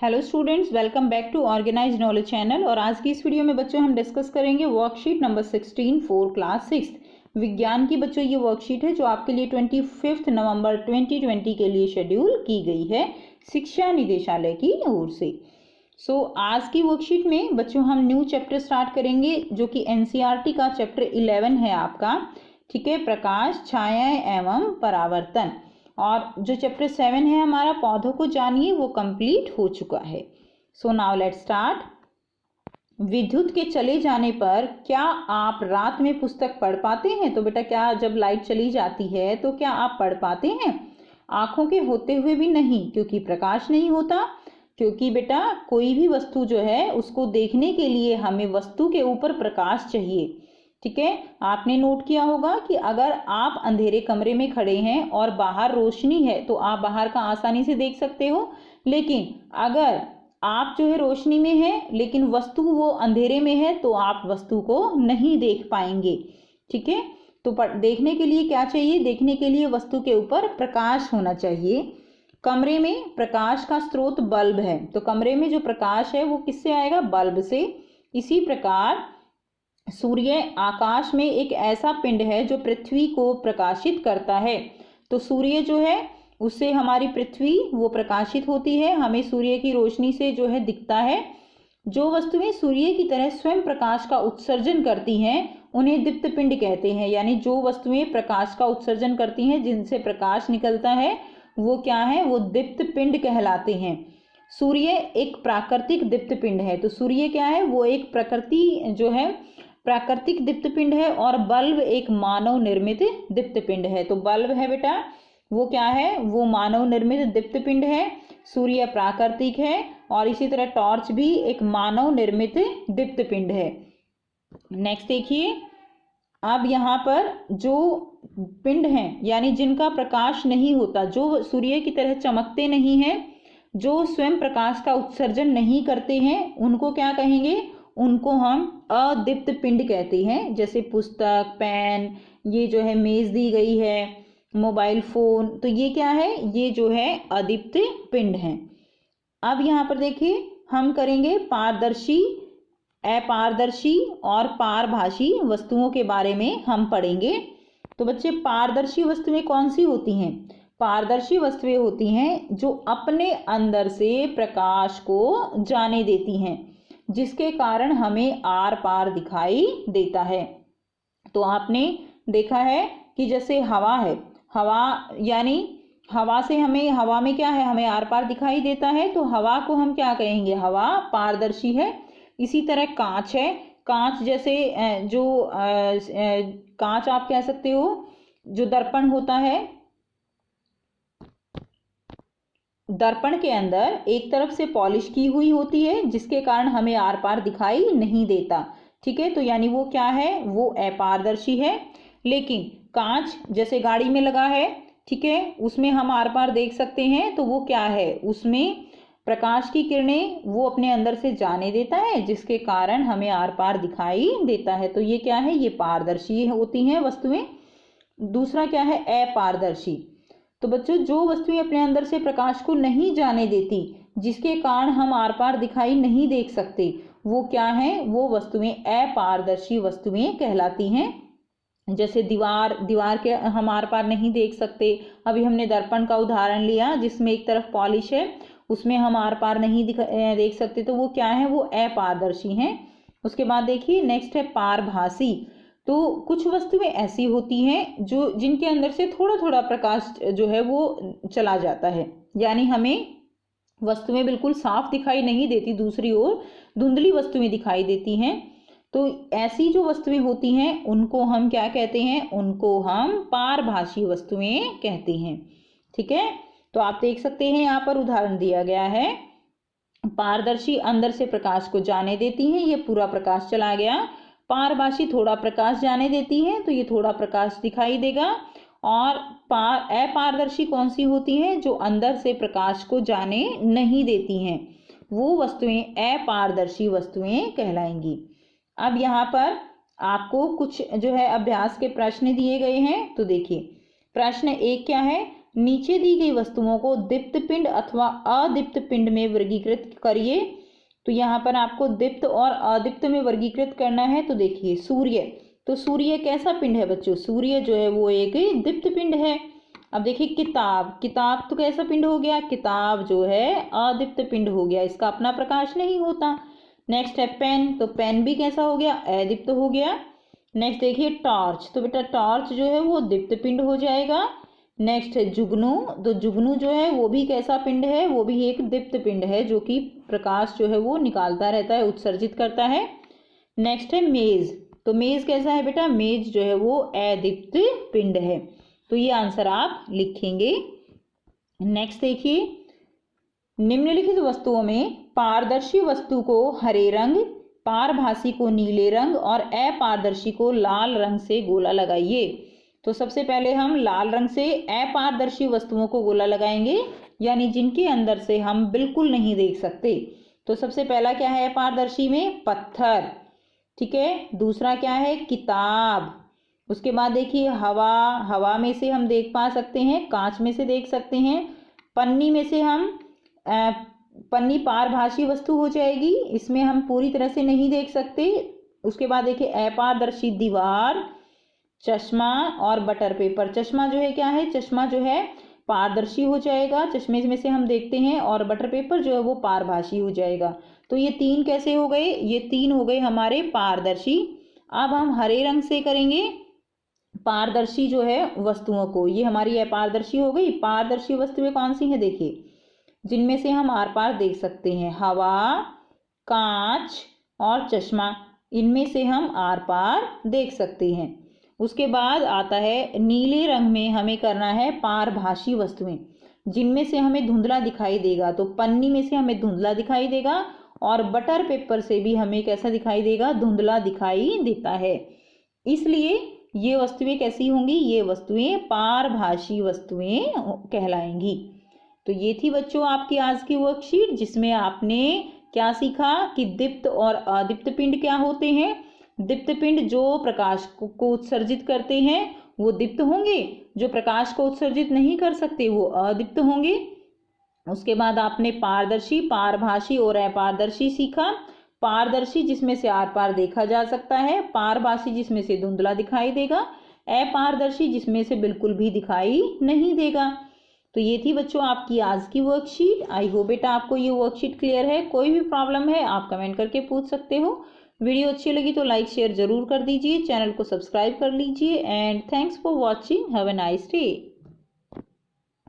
Hello students, welcome back to organised knowledge channel. और आज की इस वीडियो में बच्चों हम डिस्कस करेंगे वर्कशीट नंबर 16 फॉर क्लास 6 विज्ञान की। बच्चों ये वर्कशीट है जो आपके लिए 25 नवंबर 2020 के लिए शेड्यूल की गई है शिक्षा निदेशालय की ओर से। आज की वर्कशीट में बच्चों हम न्यू चैप्टर स्टार्ट करेंगे जो कि एनसीईआरटी का चैप्टर 11 है आपका, ठीक है, प्रकाश, छायाएं एवं परावर्तन। और जो चैप्टर 7 है हमारा पौधों को जानिए, वो कंप्लीट हो चुका है। Now let's start. विद्युत के चले जाने पर क्या आप रात में पुस्तक पढ़ पाते हैं? तो बेटा, क्या जब लाइट चली जाती है तो क्या आप पढ़ पाते हैं? आंखों के होते हुए भी नहीं, क्योंकि प्रकाश नहीं होता। क्योंकि बेटा कोई भी वस्तु जो है उसको देखने के लिए हमें वस्तु के ऊपर प्रकाश चाहिए, ठीक है। आपने नोट किया होगा कि अगर आप अंधेरे कमरे में खड़े हैं और बाहर रोशनी है तो आप बाहर का आसानी से देख सकते हो, लेकिन अगर आप जो है रोशनी में है लेकिन वस्तु वो अंधेरे में है तो आप वस्तु को नहीं देख पाएंगे, ठीक है। तो देखने के लिए क्या चाहिए? देखने के लिए वस्तु के ऊपर प्रकाश होना चाहिए। कमरे में प्रकाश का स्रोत बल्ब है, तो कमरे में जो प्रकाश है वो किससे आएगा? बल्ब से। इसी प्रकार सूर्य आकाश में एक ऐसा पिंड है जो पृथ्वी को प्रकाशित करता है। तो सूर्य जो है उससे हमारी पृथ्वी वो प्रकाशित होती है, हमें सूर्य की रोशनी से जो है दिखता है। जो वस्तुएं सूर्य की तरह स्वयं प्रकाश का उत्सर्जन करती हैं उन्हें दीप्त पिंड कहते हैं। यानी जो वस्तुएं प्रकाश का उत्सर्जन करती हैं, जिनसे प्रकाश निकलता है, वो क्या है? वो दीप्त पिंड कहलाते हैं। सूर्य एक प्राकृतिक दीप्त पिंड है। तो सूर्य क्या है? वो एक प्रकृति जो है प्राकृतिक दीप्त पिंड है, और बल्ब एक मानव निर्मित दीप्त पिंड है। तो बल्ब है बेटा वो क्या है? वो मानव निर्मित दीप्त पिंड है। सूर्य प्राकृतिक है और इसी तरह टॉर्च भी एक मानव निर्मित दीप्त पिंड है। नेक्स्ट देखिए, अब यहाँ पर जो पिंड हैं यानी जिनका प्रकाश नहीं होता, जो सूर्य की तरह चमकते नहीं हैं, जो स्वयं प्रकाश का उत्सर्जन नहीं करते हैं, उनको क्या कहेंगे? उनको हम अदीप्त पिंड कहते हैं। जैसे पुस्तक, पेन, ये जो है मेज दी गई है, मोबाइल फोन, तो ये क्या है? ये जो है अदीप्त पिंड है। अब यहाँ पर देखिए हम करेंगे पारदर्शी, अपारदर्शी और पारभासी वस्तुओं के बारे में हम पढ़ेंगे। तो बच्चे, पारदर्शी वस्तुएं कौन सी होती हैं? पारदर्शी वस्तुएं होती हैं जो अपने अंदर से प्रकाश को जाने देती हैं, जिसके कारण हमें आर पार दिखाई देता है। तो आपने देखा है कि जैसे हवा है, हवा यानी हवा से हमें, हवा में क्या है? हमें आर पार दिखाई देता है, तो हवा को हम क्या कहेंगे? हवा पारदर्शी है। इसी तरह कांच है, कांच जैसे जो कांच आप कह सकते हो, जो दर्पण होता है, दर्पण के अंदर एक तरफ से पॉलिश की हुई होती है जिसके कारण हमें आर पार दिखाई नहीं देता, ठीक है। तो यानी वो क्या है? वो अपारदर्शी है। लेकिन कांच जैसे गाड़ी में लगा है, ठीक है, उसमें हम आर पार देख सकते हैं, तो वो क्या है? उसमें प्रकाश की किरणें वो अपने अंदर से जाने देता है, जिसके कारण हमें आर पार दिखाई देता है। तो ये क्या है? ये पारदर्शी होती हैं वस्तुएं। दूसरा क्या है? अपारदर्शी। तो बच्चों, जो वस्तुएं अपने अंदर से प्रकाश को नहीं जाने देती, जिसके कारण हम आर पार दिखाई नहीं देख सकते, वो क्या है? वो वस्तुएं अपारदर्शी वस्तुएं कहलाती हैं। जैसे दीवार के हम आर पार नहीं देख सकते। अभी हमने दर्पण का उदाहरण लिया जिसमें एक तरफ पॉलिश है, उसमें हम आर पार नहीं देख सकते, तो वो क्या है? वो अपारदर्शी हैं। उसके बाद देखिए नेक्स्ट है पारभासी। तो कुछ वस्तुएं ऐसी होती हैं जो जिनके अंदर से थोड़ा थोड़ा प्रकाश जो है वो चला जाता है, यानी हमें वस्तुएं बिल्कुल साफ दिखाई नहीं देती, दूसरी ओर धुंधली वस्तुएं दिखाई देती हैं। तो ऐसी जो वस्तुएं होती हैं उनको हम क्या कहते हैं? उनको हम पारभासी वस्तुएं कहते हैं, ठीक है। तो आप देख सकते हैं यहाँ पर उदाहरण दिया गया है, पारदर्शी अंदर से प्रकाश को जाने देती हैं, ये पूरा प्रकाश चला गया। पारभासी थोड़ा प्रकाश जाने देती है, तो ये थोड़ा प्रकाश दिखाई देगा। और अपारदर्शी कौन सी होती है? जो अंदर से प्रकाश को जाने नहीं देती हैं, वो वस्तुएं अपारदर्शी वस्तुएं कहलाएंगी। अब यहाँ पर आपको कुछ जो है अभ्यास के प्रश्न दिए गए हैं। तो देखिए, प्रश्न 1 क्या है? नीचे दी गई वस्तुओं को दीप्त पिंड अथवा अदीप्त पिंड में वर्गीकृत करिए। तो यहाँ पर आपको दीप्त और अदीप्त में वर्गीकृत करना है। तो देखिए सूर्य, तो सूर्य कैसा पिंड है बच्चों? सूर्य जो है वो एक दीप्त पिंड है। अब देखिए किताब, किताब तो कैसा पिंड हो गया? किताब जो है अदीप्त पिंड हो गया, इसका अपना प्रकाश नहीं होता। नेक्स्ट है पेन, तो पेन भी कैसा हो गया? अदीप्त हो गया। नेक्स्ट देखिए टॉर्च, तो बेटा टॉर्च जो है वो दीप्त पिंड हो जाएगा। नेक्स्ट है जुगनू, तो जुगनू जो है वो भी कैसा पिंड है? वो भी एक दीप्त पिंड है जो कि प्रकाश जो है वो निकालता रहता है, उत्सर्जित करता है। नेक्स्ट है मेज, तो मेज कैसा है बेटा? मेज जो है वो अदीप्त पिंड है। तो ये आंसर आप लिखेंगे। नेक्स्ट देखिए, निम्नलिखित वस्तुओं में पारदर्शी वस्तु को हरे रंग, पारभासी को नीले रंग और अपारदर्शी को लाल रंग से गोला लगाइए। तो सबसे पहले हम लाल रंग से अपारदर्शी वस्तुओं को गोला लगाएंगे, यानी जिनके अंदर से हम बिल्कुल नहीं देख सकते। तो सबसे पहला क्या है अपारदर्शी में? पत्थर, ठीक है। दूसरा क्या है? किताब। उसके बाद देखिए हवा, हवा में से हम देख पा सकते हैं, कांच में से देख सकते हैं। पन्नी में से हम पन्नी पारभासी वस्तु हो जाएगी, इसमें हम पूरी तरह से नहीं देख सकते। उसके बाद देखिए अपारदर्शी दीवार, चश्मा और बटर पेपर। चश्मा जो है क्या है? चश्मा जो है पारदर्शी हो जाएगा, चश्मे में से हम देखते हैं, और बटर पेपर जो है वो पारभासी हो जाएगा। तो ये तीन कैसे हो गए? ये तीन हो गए हमारे पारदर्शी। अब हम हरे रंग से करेंगे पारदर्शी जो है वस्तुओं को। ये हमारी अपारदर्शी हो गई। पारदर्शी वस्तुएं कौन सी हैं? देखिए जिनमें से हम आर पार देख सकते हैं, हवा, कांच और चश्मा, इनमें से हम आर पार देख सकते हैं। उसके बाद आता है नीले रंग में हमें करना है पारभासी वस्तुएं, जिनमें से हमें धुंधला दिखाई देगा। तो पन्नी में से हमें धुंधला दिखाई देगा, और बटर पेपर से भी हमें कैसा दिखाई देगा? धुंधला दिखाई देता है। इसलिए ये वस्तुएं कैसी होंगी? ये वस्तुएं पारभासी वस्तुएं कहलाएंगी। तो ये थी बच्चों आपकी आज की वर्कशीट, जिसमें आपने क्या सीखा कि दीप्त और अदीप्त पिंड क्या होते हैं। दीप्त पिंड जो प्रकाश को उत्सर्जित करते हैं वो दीप्त होंगे, जो प्रकाश को उत्सर्जित नहीं कर सकते वो अदीप्त होंगे। उसके बाद आपने पारदर्शी, पारभासी और अपारदर्शी सीखा। पारदर्शी जिसमें से आर पार देखा जा सकता है, पारभासी जिसमें से धुंधला दिखाई देगा, अपारदर्शी जिसमें से बिल्कुल भी दिखाई नहीं देगा। तो ये थी बच्चों आपकी आज की वर्कशीट। आई होप बेटा आपको ये वर्कशीट क्लियर है। कोई भी प्रॉब्लम है आप कमेंट करके पूछ सकते हो। वीडियो अच्छी लगी तो लाइक शेयर जरूर कर दीजिए, चैनल को सब्सक्राइब कर लीजिए। And thanks for watching, have a nice day.